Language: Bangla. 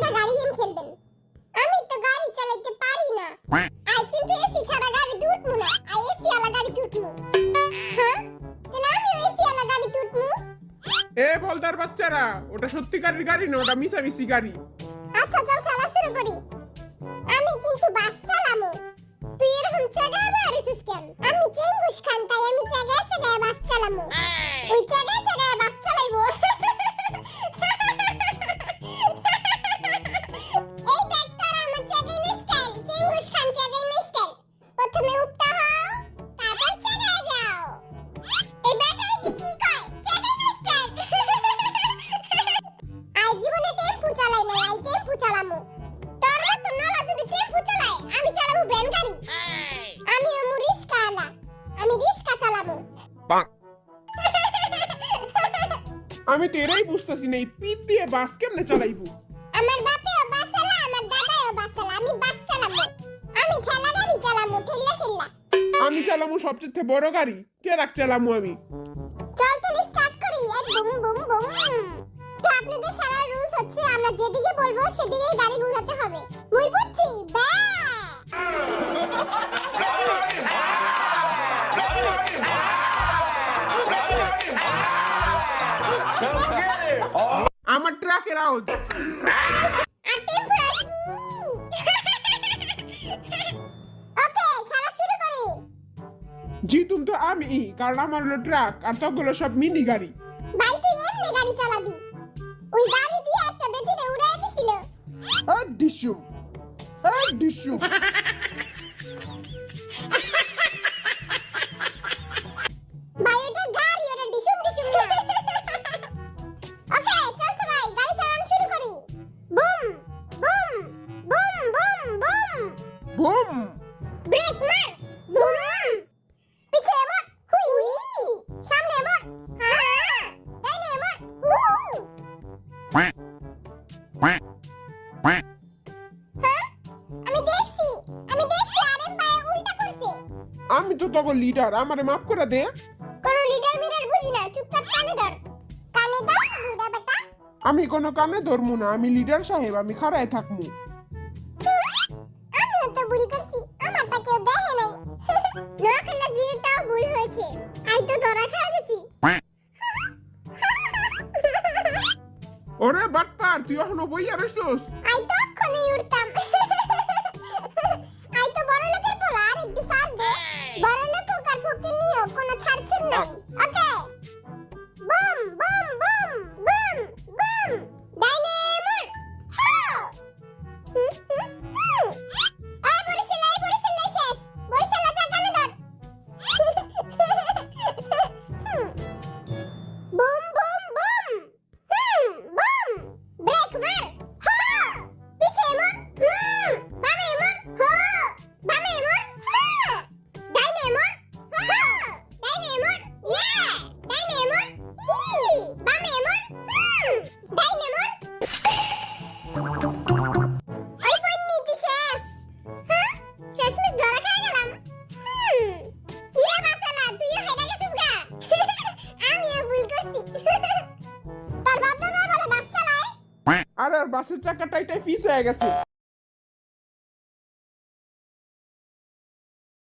একটা গাড়ি গেম খেলবেন। আমি তো গাড়ি চালাতে পারি না। আই কিন্তু এসি ছাড়া গাড়ি উঠবো না। আই এসি আলা গাড়ি উঠবো। হ্যাঁ, তাহলে আমি এসি আলা গাড়ি উঠবো। এ বলদার বাচ্চারা, ওটা সত্যিকারের গাড়ি না, ওটা মিছামিছি গাড়ি। আচ্ছা চল খেলা শুরু করি। আমি কিন্তু বাস চালামু। তুই এরকম চাগায় মারিস কেন? আমি চেঙ্গুস খান, তাই আমি চাগায় চাগায় বাস চালামু। ওই চাগায় চাগায় বাস চালাইবো। এই দেখ তোর আমার চাগায় স্টাইল, চেঙ্গুস খান চাগায় স্টাইল। প্রথমে উপটা হও, তারপর চাগায় যাও। এই ব্যাটাই কি কয়? চাগায় স্টাইল। আই জীবনে টেম্পু চালাই না, আই টেম্পু চালামু। তোর মতো নলা যদি টেম্পু চালায়, আমি চালাবো ভ্যান গাড়ি। আমি রিস্কা আলা, আমি রিস্কা চালাবো। আমি তো এরাই বুঝতেছি না, এই পিঠ দিয়ে বাস কেমনে চালাইবো। আমার বাপেও বাস চালা, আমার দাদাও বাস চালা, আমি বাস চালাবো। আমি ঠেলা গাড়ি চালাবো, ঠেলা ঠেলা। আমি চালামু সবচেয়ে বড় গাড়ি, ট্রাক চালামু আমি। চল তাহলে স্টার্ট করি। আর বুম বুম বুম। তো আপনাদের খেলার রুলস হচ্ছে আমরা যেদিকে বলবো সেদিকেই গাড়ি ঘোরাতে হবে। মুই বুঝছি। বা আমার ট্রাকের আওয়াজ। আর টেম্পু রাখি। ওকে, খেলা শুরু করি। জিতুম তো আমি, কারণ আমার হলো ট্রাক আর তগুলো সব মিনি গাড়ি। ভাই তুই এমনি গাড়ি চালাবি? ওই গাড়ি দিয়ে একটা বেটিরে উড়াই দিছিল। ডিসুম ডিসুম। ভাই ওটা গাড়ি, ওটা ডিসুম ডিসুম না। ওকে চল সবাই গাড়ি চালানো শুরু করি। Boom boom boom boom boom. Boom. Brake মার। বুম। পিছে মার। হুই। সামনে মার। হ্যাঁ। ডাইনে মার। হ্যাঁ, আমি দেখছি আরে ভাই উল্টা করছে। আমি তো তখন লিডার, আমারে মাফ করে দে। কোন লিডার মিডার বুঝি না, চুপচাপ কানে ধর বুড়া বেটা। আমি কোনো কানে ধরমু না, আমি লিডার সাহেব, আমি খাড়ায় থাকমু। আমিও তো ভুল করছি, আমারটা কেউ দেখে নাই। নোয়াখালীর জিনিসটাও ভুল হয়েছে। আই তো ধরা খেয়ে গেছি। ওরে বাটপার, তুই এখনো বইয়া রইছস? আই তো এক্ষুনি উঠতাম। আই তো বড় লোকের পোলা, আর একটু ছাড় দে। বড় লোক হোক আর ফকির নিয়েও কোনো ছাড়ছুড় নাই। Okay boom boom boom boom boom. ডাইনে মোর। হাও। এই বরিশাল শেষ। বরিশাল যা কানে ধর। Boom boom boom. Boom. Brake মার। হাও। পিছে মোর। বামে মোর। হাও। বামে মোর। হাও। ডাইনে মোর। হাও। ডাইনে মোর। ইয়া। ডাইনে মোর। ই। বামে মোর। ডাইনে মোর। ওই ফোন নিতে শেষ। হ্যাঁ, শেষমেশ ধরা খেয়ে গেলাম। কিরে বাসালা, তুইও হেরে গেছিস গা। আমিও ভুল করছি। তোর বাপ দাদা বলে বাস চালায়। আর বাসের চাকা টাইটাই ফিস হয়ে গেছে।